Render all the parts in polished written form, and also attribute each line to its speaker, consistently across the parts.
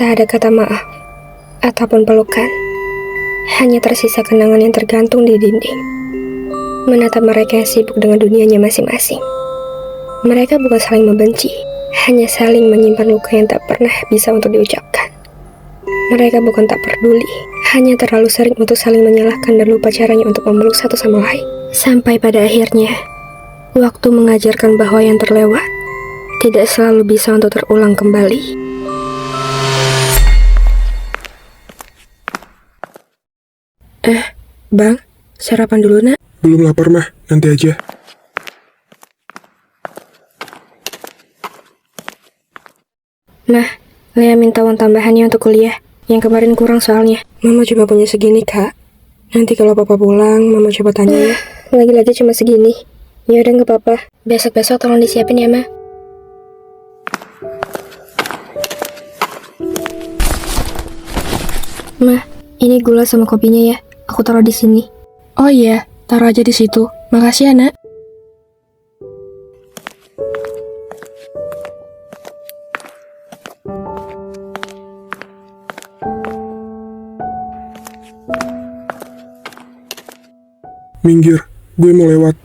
Speaker 1: Tak ada kata maaf ataupun pelukan. Hanya tersisa kenangan yang tergantung di dinding. Menatap mereka yang sibuk dengan dunianya masing-masing. Mereka bukan saling membenci, hanya saling menyimpan luka yang tak pernah bisa untuk diucapkan. Mereka bukan tak peduli, hanya terlalu sering untuk saling menyalahkan dan lupa caranya untuk memeluk satu sama lain. Sampai pada akhirnya, waktu mengajarkan bahwa yang terlewat tidak selalu bisa untuk terulang kembali. Bang, sarapan dulu nak.
Speaker 2: Belum lapar mah, nanti aja.
Speaker 1: Mah, Lea minta uang tambahannya untuk kuliah. Yang kemarin kurang soalnya.
Speaker 3: Mama cuma punya segini, Kak. Nanti kalau papa pulang, Mama coba tanya ya.
Speaker 1: Lagi-lagi cuma segini. Ya udah nggak apa-apa. Besok-besok tolong disiapin ya, Ma. Ma, ini gula sama kopinya ya. Aku taruh di sini.
Speaker 3: Oh iya, taruh aja di situ. Makasih ya, Nak.
Speaker 2: Minggir, gue mau lewat.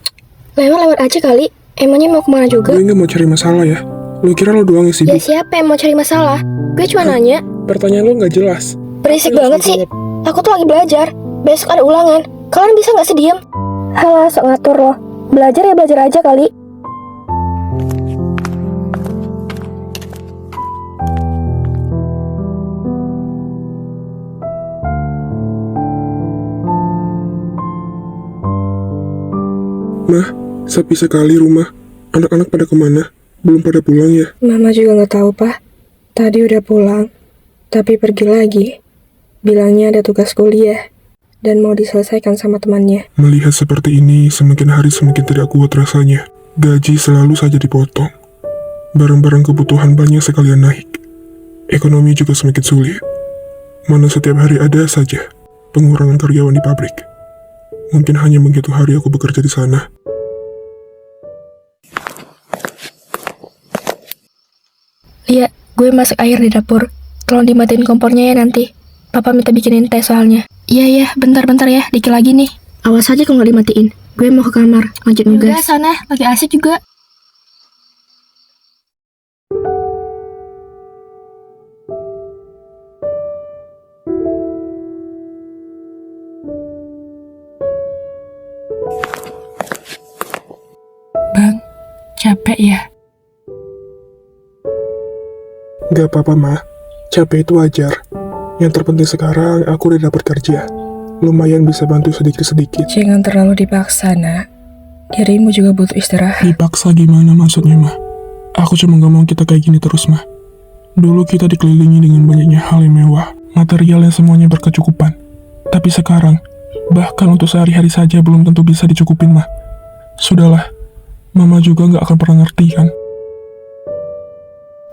Speaker 1: Lewat aja kali. Emangnya mau kemana juga?
Speaker 2: Gue nggak mau cari masalah ya. Lu kira lo doang yang
Speaker 1: Ya
Speaker 2: sibuk?
Speaker 1: siapa yang mau cari masalah? Gue cuma nanya.
Speaker 2: Pertanyaan lo nggak jelas.
Speaker 1: Berisik banget sih. Aku tuh lagi belajar. Besok ada ulangan. Kalian bisa nggak sih diem? Halah, sok ngatur loh. Belajar ya belajar aja kali.
Speaker 2: Mah, sepi sekali rumah. Anak-anak pada kemana? Belum pada pulang ya?
Speaker 3: Mama juga nggak tahu, Pak. Tadi udah pulang, tapi pergi lagi. Bilangnya ada tugas kuliah dan mau diselesaikan sama temannya.
Speaker 2: Melihat seperti ini, semakin hari semakin tidak kuat rasanya. Gaji selalu saja dipotong. Barang-barang kebutuhan banyak sekalian naik. Ekonomi juga semakin sulit. Mana setiap hari ada saja pengurangan karyawan di pabrik. Mungkin hanya menghitung hari aku bekerja di sana.
Speaker 1: Lihat, gue masak air di dapur. Tolong dimatiin kompornya ya nanti. Papa minta bikinin teh soalnya. Iya, bentar ya, dikit lagi nih. Awas aja kalau nggak dimatiin. Gue mau ke kamar, lanjut nugas. Udah sana, lagi asik juga.
Speaker 3: Bang, capek ya?
Speaker 2: Gak apa-apa, mah. Capek itu wajar. Yang terpenting sekarang aku udah dapat kerja. Lumayan bisa bantu sedikit-sedikit.
Speaker 3: Jangan terlalu dipaksa, Nak. Dirimu juga butuh istirahat.
Speaker 2: Dipaksa gimana maksudnya, mah? Aku cuma gak mau kita kayak gini terus, mah. Dulu kita dikelilingi dengan banyaknya hal yang mewah, material yang semuanya berkecukupan. Tapi sekarang, bahkan untuk sehari-hari saja belum tentu bisa dicukupin, mah. Sudahlah, Mama juga gak akan pernah ngerti, kan?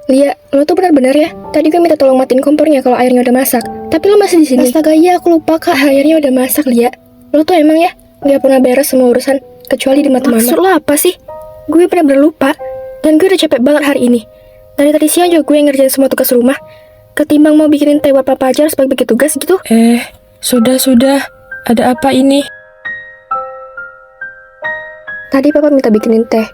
Speaker 1: Lia, lo tuh benar-benar ya. Tadi gue minta tolong matiin kompornya kalau airnya udah masak. Tapi lo masih di sini. Astaga, iya aku lupa kak, airnya udah masak, Lia. Lo tuh emang ya nggak pernah beres semua urusan kecuali di mata mama. Maksud lo apa sih? Gue benar-benar lupa. Dan gue udah capek banget hari ini. Dari tadi siang juga gue ngerjain semua tugas rumah. Ketimbang mau bikinin teh buat papa aja harus bagi tugas gitu.
Speaker 3: Sudah. Ada apa ini?
Speaker 1: Tadi papa minta bikinin teh.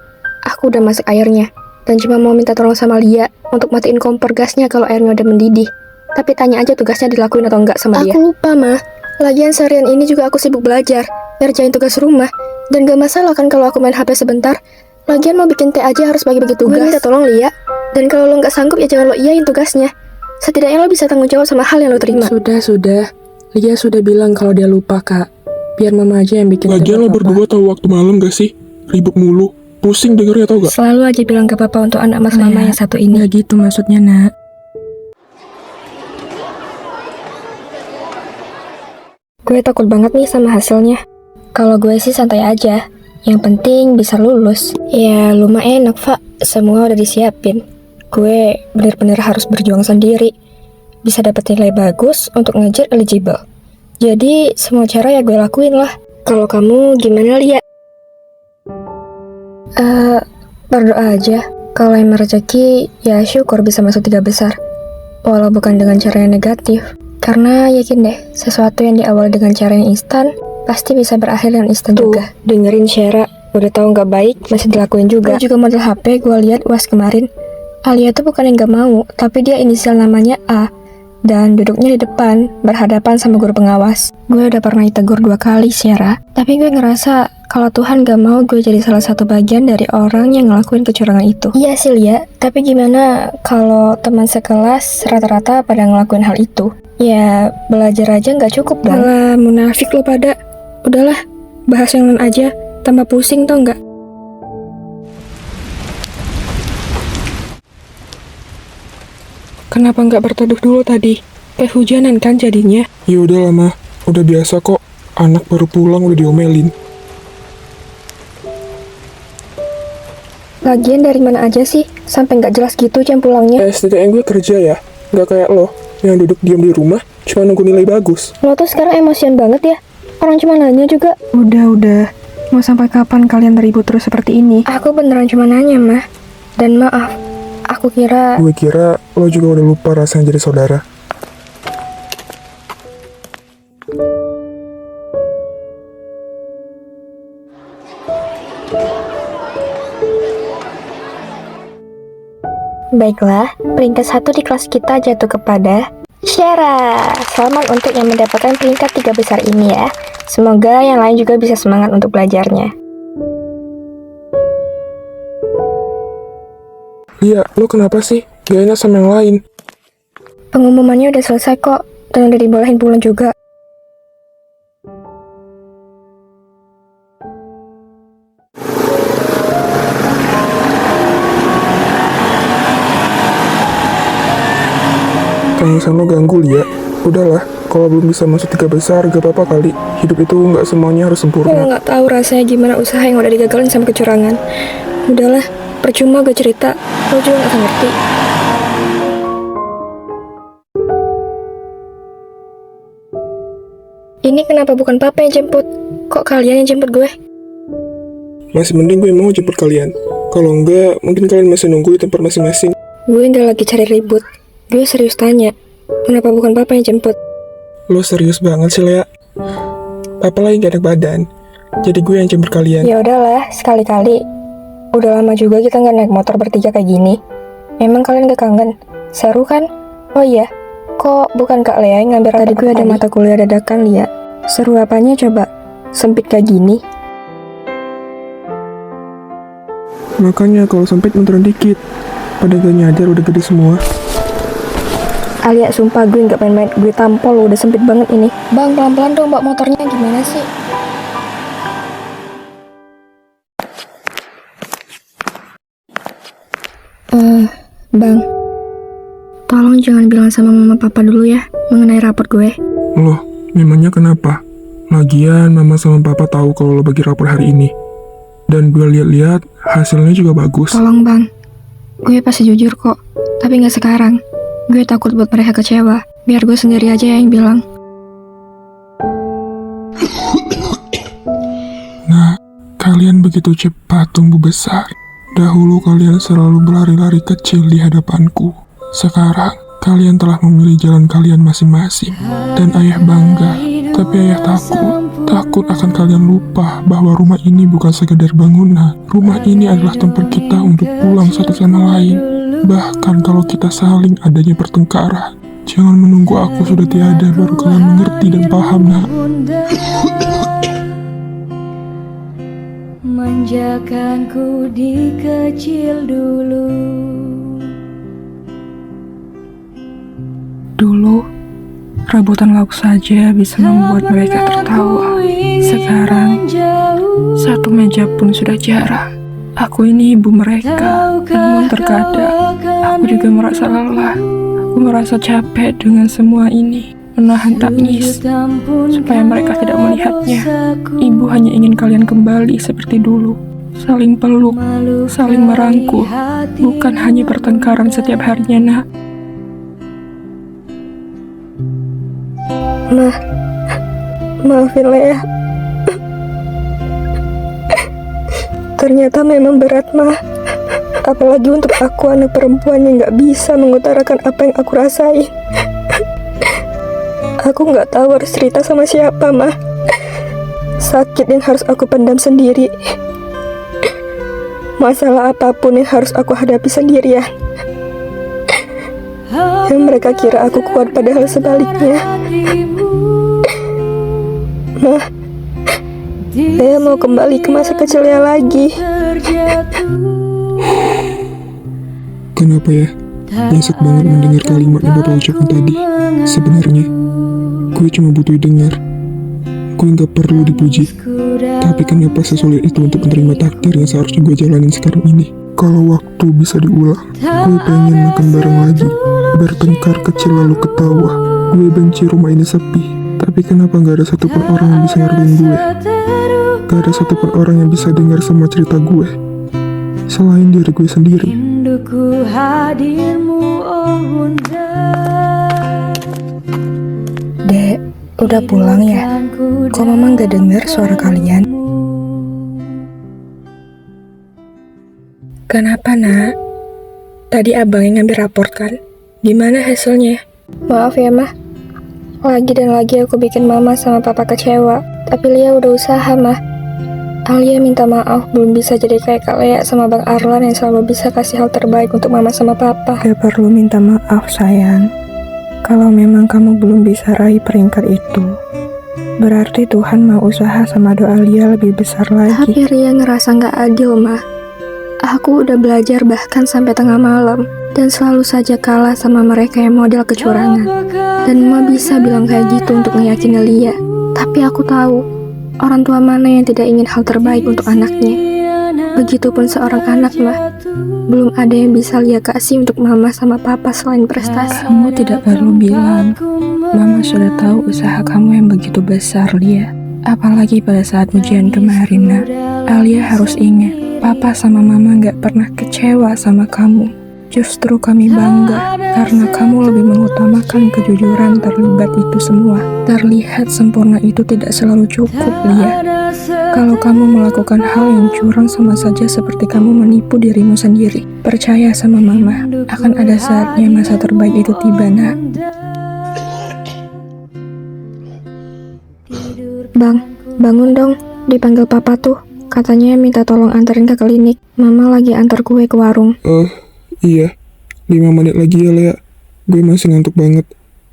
Speaker 1: Aku udah masak airnya. Dan cuma mau minta tolong sama Lia untuk matiin kompor gasnya kalau airnya udah mendidih. Tapi tanya aja tugasnya dilakuin atau enggak sama dia. Aku lupa, mah. Lagian seharian ini juga aku sibuk belajar, ngerjain tugas rumah. Dan gak masalah kan kalau aku main HP sebentar. Lagian mau bikin teh aja harus bagi-bagi tugas. Gue minta tolong Lia. Dan kalau lo nggak sanggup ya jangan lo iyain tugasnya. Setidaknya lo bisa tanggung jawab sama hal yang lo terima.
Speaker 3: Sudah. Lia sudah bilang kalau dia lupa, Kak. Biar Mama aja yang bikin.
Speaker 2: Lagian lo berdua tahu waktu malam gak sih? Ribut mulu. Pusing dengernya tau gak?
Speaker 1: Selalu aja bilang ke papa untuk anak mas mama yang satu ini.
Speaker 3: Nggak gitu maksudnya, Nak.
Speaker 1: Gue takut banget nih sama hasilnya. Kalau gue sih santai aja. Yang penting bisa lulus. Ya lumayan enak, Pak. Semua udah disiapin. Gue bener-bener harus berjuang sendiri. Bisa dapet nilai bagus untuk ngejar eligible. Jadi semua cara ya gue lakuin lah. Kalau kamu gimana, Lia? Berdoa aja. Kalau emang rezeki, ya syukur bisa masuk 3 besar. walau bukan dengan cara yang negatif. Karena yakin deh, sesuatu yang diawali dengan cara yang instan, pasti bisa berakhir dengan instan juga.
Speaker 3: Dengerin Syara, udah tahu nggak baik, masih dilakuin juga.
Speaker 1: Gue juga model HP, gue lihat UAS kemarin. Alia tuh bukan yang gak mau, tapi dia inisial namanya A. Dan duduknya di depan, berhadapan sama guru pengawas. Gue udah pernah ditegur 2 kali, Syara. Tapi gue ngerasa kalau Tuhan gak mau gue jadi salah satu bagian dari orang yang ngelakuin kecurangan itu. Iya sih, Lia. Tapi gimana kalau teman sekelas rata-rata pada ngelakuin hal itu? Ya, belajar aja gak cukup dong.
Speaker 3: Alah, munafik lo pada. Udahlah, bahas yang lain aja. Tambah pusing tau nggak? Kenapa nggak berteduh dulu tadi? Kehujanan kan jadinya?
Speaker 2: Ya udah lama, udah biasa kok. Anak baru pulang udah diomelin.
Speaker 1: Lagian dari mana aja sih? Sampai nggak jelas gitu jam pulangnya.
Speaker 2: STTN gue kerja ya, nggak kayak lo yang duduk diam di rumah cuma nunggu nilai bagus.
Speaker 1: Lo tuh sekarang emosian banget ya? Orang cuma nanya juga.
Speaker 3: Udah. Mau sampai kapan kalian ribut terus seperti ini?
Speaker 1: Aku beneran cuma nanya, Mah. Dan maaf, aku kira...
Speaker 2: Gue kira lo juga udah lupa rasanya jadi saudara.
Speaker 1: Baiklah, peringkat 1 di kelas kita jatuh kepada Syara. Selamat untuk yang mendapatkan peringkat 3 besar ini ya. Semoga yang lain juga bisa semangat untuk belajarnya.
Speaker 2: Iya, lo kenapa sih? Gak enak sama yang lain.
Speaker 1: Pengumumannya udah selesai kok, dan udah dibolehin pulang juga.
Speaker 2: Tangisan lo ganggu, Lia. Udahlah, kalau belum bisa masuk 3 besar, gak apa-apa kali. Hidup itu gak semuanya harus
Speaker 3: Lo
Speaker 2: sempurna.
Speaker 3: nggak tahu rasanya gimana usaha yang udah digagalin sama kecurangan. Udahlah, percuma gue cerita, lo juga nggak akan ngerti.
Speaker 1: Ini kenapa bukan papa yang jemput? Kok kalian yang jemput gue?
Speaker 2: Masih mending gue mau jemput kalian. Kalau enggak, mungkin kalian masih nunggu di tempat masing-masing.
Speaker 3: Gue nggak lagi cari ribut. Gue serius tanya, kenapa bukan papa yang jemput?
Speaker 2: Lo serius banget sih, Lea. Papa lagi gak enak badan. Jadi gue yang jemput kalian.
Speaker 1: Ya udahlah, sekali-kali. Udah lama juga kita nggak naik motor bertiga kayak gini. Memang kalian gak kangen? Seru kan? Oh iya, kok bukan Kak Lea yang ngambil
Speaker 3: Tadi
Speaker 1: rapot
Speaker 3: gue ada
Speaker 1: tadi?
Speaker 3: mata kuliah dadakan, Lia. Seru apanya coba? Sempit kayak gini.
Speaker 2: Makanya kalau sempit munduran dikit. Pada gak nyadar udah gede semua.
Speaker 1: Alia, sumpah gue nggak main-main. Gue tampol lo, udah sempit banget ini. Bang, pelan-pelan dong mbak, motornya gimana sih? Bang, tolong jangan bilang sama mama papa dulu ya mengenai rapor gue.
Speaker 2: Loh, memangnya kenapa? Lagian mama sama papa tahu kalau lo bagi rapor hari ini. Dan gue lihat-lihat hasilnya juga bagus.
Speaker 1: Tolong bang, gue pasti jujur kok, tapi nggak sekarang. Gue takut buat mereka kecewa. Biar gue sendiri aja yang bilang.
Speaker 2: Nah, kalian begitu cepat tumbuh besar. Dahulu kalian selalu berlari-lari kecil di hadapanku. Sekarang, kalian telah memilih jalan kalian masing-masing. Dan ayah bangga, tapi ayah takut akan kalian lupa bahwa rumah ini bukan sekedar bangunan. Rumah ini adalah tempat kita untuk pulang satu sama lain. Bahkan kalau kita saling adanya pertengkaran. Jangan menunggu aku sudah tiada baru kalian mengerti dan paham, nak.
Speaker 4: Manjakanku di kecil dulu.
Speaker 3: Dulu, rebutan lauk saja bisa membuat mereka tertawa. Sekarang, satu meja pun sudah jarang. Aku ini ibu mereka, namun terkadang aku juga merasa lelah. Aku merasa capek dengan semua ini, menahan tangis, supaya mereka tidak melihatnya. Ibu hanya ingin kalian kembali seperti dulu, saling peluk, saling merangkul, bukan hanya pertengkaran setiap harinya, nak.
Speaker 1: Mah, maafin Lea. Ternyata memang berat, Mah. Apalagi untuk aku, anak perempuan yang gak bisa mengutarakan apa yang aku rasain. Aku gak tahu harus cerita sama siapa, Mah. Sakit yang harus aku pendam sendiri. Masalah apapun yang harus aku hadapi sendirian. Yang mereka kira aku kuat, padahal sebaliknya. Mah, saya mau kembali ke masa kecilnya lagi.
Speaker 2: Kenapa ya? Nyesek banget mendengar kalimat yang Bapak ucapkan tadi. Sebenarnya, gue cuma butuh dengar. Gue gak perlu dipuji. Tapi kenapa sesulit itu untuk menerima takdir yang seharusnya gue jalanin sekarang ini? Kalau waktu bisa diulang, gue pengen makan bareng lagi. Bertengkar kecil lalu ketawa. Gue benci rumah ini sepi. Tapi kenapa gak ada satupun orang yang bisa ngertiin gue? Gak ada satupun orang yang bisa dengar semua cerita gue selain diri gue sendiri.
Speaker 4: Rinduku hadirmu, oh Bunda.
Speaker 3: Dek, udah pulang ya? Kok Mama gak dengar suara kalian? Kenapa, Nak? Tadi abang yang ngambil raport kan? Gimana hasilnya?
Speaker 1: Maaf ya, Mah. Lagi dan lagi aku bikin Mama sama Papa kecewa. Tapi Lia udah usaha, Mah. Alia minta maaf belum bisa jadi kayak Kak Lea sama Bang Arlan yang selalu bisa kasih hal terbaik untuk Mama sama Papa.
Speaker 3: Gak perlu minta maaf, sayang. Kalau memang kamu belum bisa raih peringkat itu, berarti Tuhan mau usaha sama doa Lia lebih besar lagi.
Speaker 1: Tapi Lia ngerasa gak adil, Mah. Aku udah belajar bahkan sampai tengah malam, dan selalu saja kalah sama mereka yang model kecurangan. Dan Mama bisa bilang kayak gitu untuk ngeyakinin Lia. Tapi aku tahu, orang tua mana yang tidak ingin hal terbaik untuk anaknya. Begitupun seorang anak, Mah. Belum ada yang bisa Lia kasih untuk Mama sama Papa selain prestasi.
Speaker 3: Kamu tidak perlu bilang. Mama sudah tahu usaha kamu yang begitu besar, Lia. Apalagi pada saat ujian kemarin, Nak. Alia harus ingat, Papa sama Mama gak pernah kecewa sama kamu. Justru kami bangga karena kamu lebih mengutamakan kejujuran terlibat itu semua. Terlihat sempurna itu tidak selalu cukup, Lia. Kalau kamu melakukan hal yang curang, sama saja seperti kamu menipu dirimu sendiri. Percaya sama Mama, akan ada saatnya masa terbaik itu tiba, Nak.
Speaker 1: Bang, bangun dong. Dipanggil Papa tuh. Katanya minta tolong anterin ke klinik. Mama lagi antar kue ke warung.
Speaker 2: Iya, 5 menit lagi ya Lea. Gue masih ngantuk banget.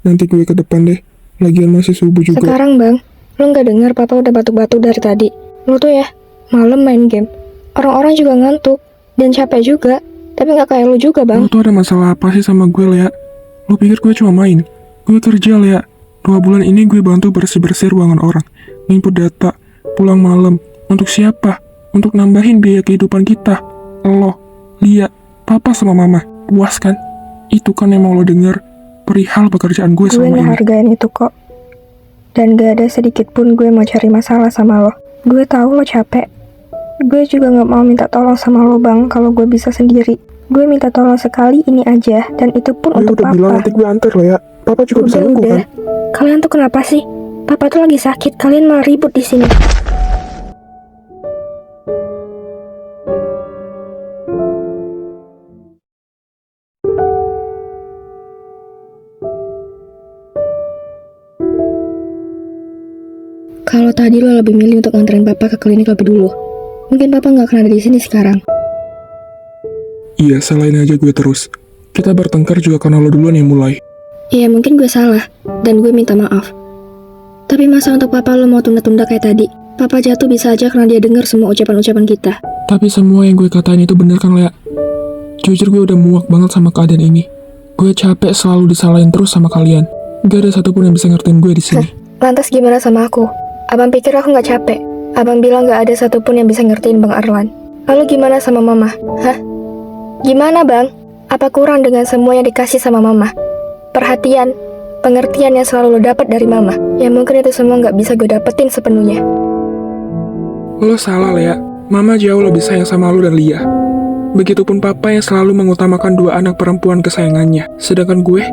Speaker 2: Nanti gue ke depan deh. Lagian masih subuh juga.
Speaker 1: Sekarang Bang, lo gak dengar Papa udah batuk-batuk dari tadi. Lo tuh ya, malam main game. Orang-orang juga ngantuk dan capek juga. Tapi gak kayak lo juga, Bang.
Speaker 2: Lo tuh ada masalah apa sih sama gue, Lea? Lo pikir gue cuma main? Gue kerja, Lea. 2 bulan ini gue bantu bersih-bersih ruangan orang, input data, pulang malam. Untuk siapa? Untuk nambahin biaya kehidupan kita. Lo, Lia, Papa sama Mama. Puas kan? Itu kan yang mau lo denger perihal pekerjaan gue selama ini.
Speaker 1: Gue ngehargain itu kok. Dan gak ada sedikit pun gue mau cari masalah sama lo. Gue tahu lo capek. Gue juga gak mau minta tolong sama lo, Bang, kalau gue bisa sendiri. Gue minta tolong sekali ini aja, dan itu pun
Speaker 2: Gue
Speaker 1: untuk
Speaker 2: udah
Speaker 1: Papa.
Speaker 2: bilang nanti gue antar, Lea. Papa juga bisa nunggu kan?
Speaker 1: Kalian tuh kenapa sih? Papa tuh lagi sakit, kalian malah ribut di sini. Kalau tadi lo lebih milih untuk nganterin Papa ke klinik lebih dulu, mungkin Papa nggak akan ada di sini sekarang.
Speaker 2: Iya, salahin aja gue terus. Kita bertengkar juga karena lo duluan yang mulai.
Speaker 1: Iya, mungkin gue salah, dan gue minta maaf. Tapi masa untuk Papa lo mau tunda-tunda kayak tadi? Papa jatuh bisa aja karena dia dengar semua ucapan-ucapan kita.
Speaker 2: Tapi semua yang gue katain itu bener kan, Lea? Jujur gue udah muak banget sama keadaan ini. Gue capek selalu disalahin terus sama kalian. Gak ada satupun yang bisa ngertiin gue di sini.
Speaker 1: Lantas gimana sama aku? Abang pikir aku nggak capek? Abang bilang nggak ada satupun yang bisa ngertiin Bang Arlan. Lalu gimana sama Mama? Hah? Gimana, Bang? Apa kurang dengan semua yang dikasih sama Mama? Perhatian, pengertian yang selalu lo dapat dari Mama. Ya mungkin itu semua nggak bisa gue dapetin sepenuhnya.
Speaker 2: Lo salah, Lea. Mama jauh lebih sayang sama lo dan Lia. Begitupun Papa yang selalu mengutamakan 2 anak perempuan kesayangannya. Sedangkan gue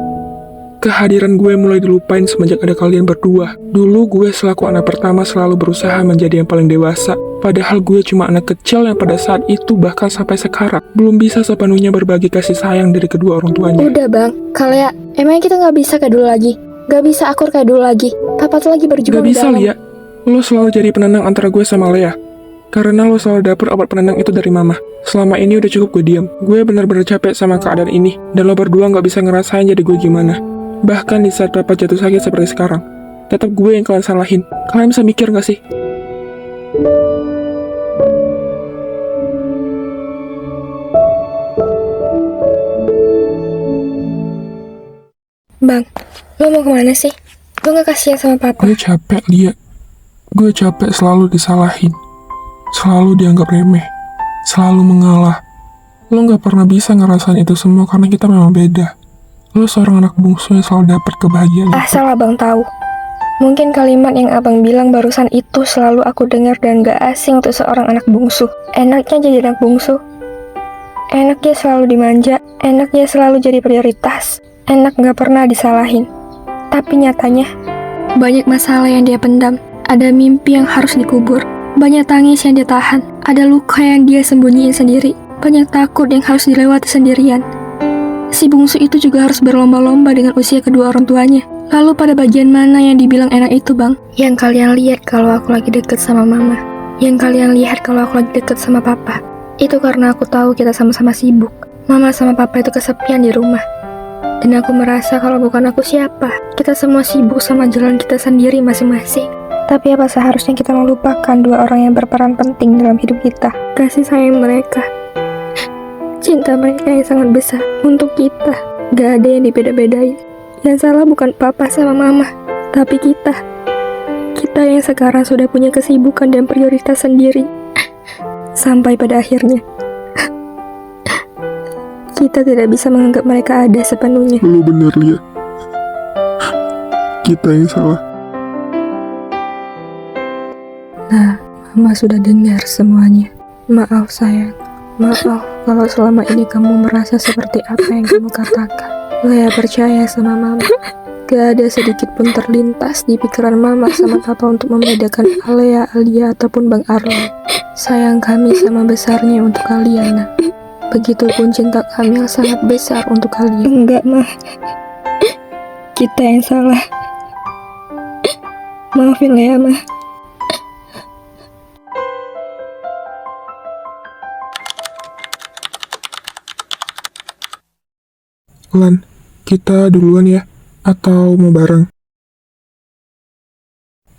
Speaker 3: Kehadiran gue mulai dilupain semenjak ada kalian berdua. Dulu gue selaku anak pertama selalu berusaha menjadi yang paling dewasa. Padahal gue cuma anak kecil yang pada saat itu bahkan sampai sekarang belum bisa sepenuhnya berbagi kasih sayang dari kedua orang tuanya.
Speaker 1: Udah bang, Kalea, emangnya kita nggak bisa kayak dulu lagi? Gak bisa akur kayak dulu lagi. Papa tuh lagi berjuang
Speaker 3: Gak bisa,
Speaker 1: di dalam.
Speaker 3: Lia. Lo selalu jadi penenang antara gue sama Lea. Karena lo selalu dapet obat penenang itu dari mama. Selama ini udah cukup gue diam. Gue benar-benar capek sama keadaan ini. Dan lo berdua gak bisa ngerasain jadi gue gimana. Bahkan di saat papa jatuh sakit seperti sekarang, tetap gue yang kalian salahin. Kalian bisa mikir gak sih?
Speaker 1: Bang, lo mau kemana sih? Lo gak kasihan sama papa?
Speaker 3: Gue capek, Lia. Gue capek selalu disalahin. Selalu dianggap remeh. Selalu mengalah. Lo gak pernah bisa ngerasain itu semua karena kita memang beda. Lo seorang anak bungsu yang selalu dapat kebahagiaan.
Speaker 1: Asal abang tahu. Mungkin kalimat yang abang bilang barusan itu selalu aku dengar dan gak asing untuk seorang anak bungsu. Enaknya jadi anak bungsu. Enaknya selalu dimanja. Enaknya selalu jadi prioritas. Enak gak pernah disalahin. Tapi nyatanya, banyak masalah yang dia pendam. Ada mimpi yang harus dikubur. Banyak tangis yang dia tahan. Ada luka yang dia sembunyiin sendiri. Banyak takut yang harus dilewati sendirian. Si bungsu itu juga harus berlomba-lomba dengan usia kedua orang tuanya. Lalu pada bagian mana yang dibilang enak itu bang? Yang kalian lihat kalau aku lagi deket sama mama. Yang kalian lihat kalau aku lagi deket sama papa. Itu karena aku tahu kita sama-sama sibuk. Mama sama papa itu kesepian di rumah. Dan aku merasa kalau bukan aku siapa. Kita semua sibuk sama jalan kita sendiri masing-masing. Tapi apa seharusnya kita melupakan dua orang yang berperan penting dalam hidup kita? Kasih sayang mereka, cinta mereka yang sangat besar untuk kita. Gak ada yang dibeda-bedain. Yang salah bukan papa sama mama, tapi kita. Kita yang sekarang sudah punya kesibukan dan prioritas sendiri. Sampai pada akhirnya kita tidak bisa menganggap mereka ada sepenuhnya.
Speaker 2: Lo bener, Lia. Kita yang salah.
Speaker 3: Nah, mama sudah dengar semuanya. Maaf sayang. Maaf kalau selama ini kamu merasa seperti apa yang kamu katakan. Lea percaya sama mama. Gak ada sedikit pun terlintas di pikiran mama sama papa untuk membedakan Alea, Alia, ataupun Bang Arlo. Sayang kami sama besarnya untuk kalian, nah. Begitupun cinta kami yang sangat besar untuk kalian.
Speaker 1: Enggak, mah. Kita yang salah. Maafin Lea, mah.
Speaker 2: Lan, kita duluan ya? Atau mau bareng?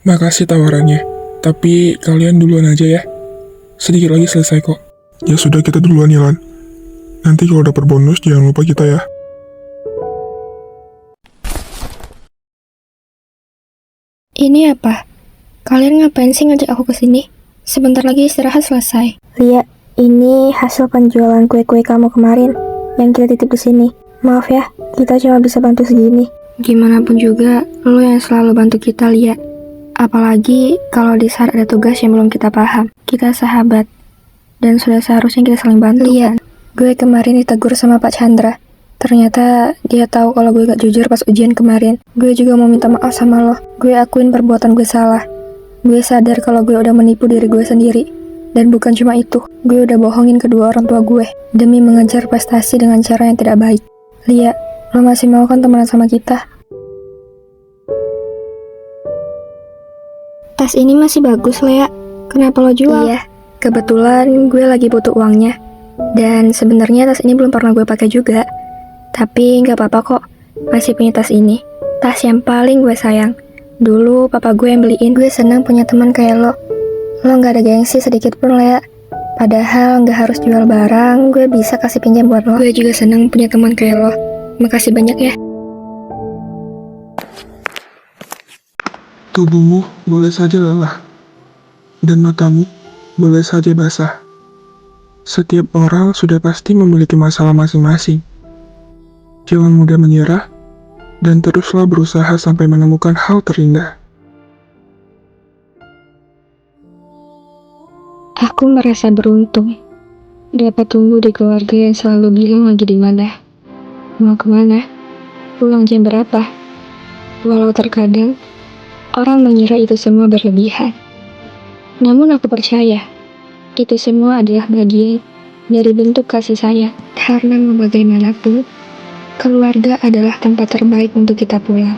Speaker 3: Makasih tawarannya, tapi kalian duluan aja ya. Sedikit lagi selesai kok.
Speaker 2: Ya sudah, kita duluan ya, Lan. Nanti kalau dapat bonus, jangan lupa kita ya.
Speaker 1: Ini apa? Kalian ngapain sih ngajak aku ke sini? Sebentar lagi istirahat selesai. Lia, ini hasil penjualan kue-kue kamu kemarin yang kita titip di sini. Maaf ya, kita cuma bisa bantu segini. Gimana pun juga, lo yang selalu bantu kita, Lia. Apalagi kalau di saat ada tugas yang belum kita paham. Kita sahabat, dan sudah seharusnya kita saling bantu. Lia, gue kemarin ditegur sama Pak Chandra. Ternyata dia tahu kalau gue gak jujur pas ujian kemarin. Gue juga mau minta maaf sama lo. Gue akuin perbuatan gue salah. Gue sadar kalau gue udah menipu diri gue sendiri. Dan bukan cuma itu, gue udah bohongin kedua orang tua gue demi mengejar prestasi dengan cara yang tidak baik. Lia, lo masih mau kan temenan sama kita? Tas ini masih bagus, Lea. Kenapa lo jual? Iya, kebetulan gue lagi butuh uangnya. Dan sebenarnya tas ini belum pernah gue pakai juga. Tapi nggak apa-apa kok, masih punya tas ini. Tas yang paling gue sayang. Dulu papa gue yang beliin. Gue senang punya teman kayak lo. Lo nggak ada gengsi sedikit pun, Lea. Padahal nggak harus jual barang, gue bisa kasih pinjam buat lo. Gue juga senang punya teman kayak lo. Makasih banyak ya.
Speaker 2: Tubuhmu boleh saja lelah, dan matamu boleh saja basah. Setiap orang sudah pasti memiliki masalah masing-masing. Jangan mudah menyerah, dan teruslah berusaha sampai menemukan hal terindah.
Speaker 1: Aku merasa beruntung dapat tumbuh di keluarga yang selalu bilang lagi di mana, mau kemana, Pulang jam berapa? Walau terkadang, orang mengira itu semua berlebihan. Namun aku percaya, itu semua adalah bagian dari bentuk kasih sayang. Karena mau bagaimanapun, keluarga adalah tempat terbaik untuk kita pulang.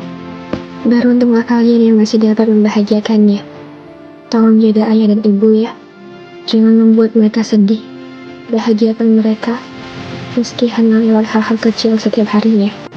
Speaker 1: Beruntunglah kalian yang masih dapat membahagiakannya. Tolong jaga ayah dan ibu ya. Jangan membuat mereka sedih. Bahagiakan mereka, meski hanya lewat hal-hal kecil setiap harinya.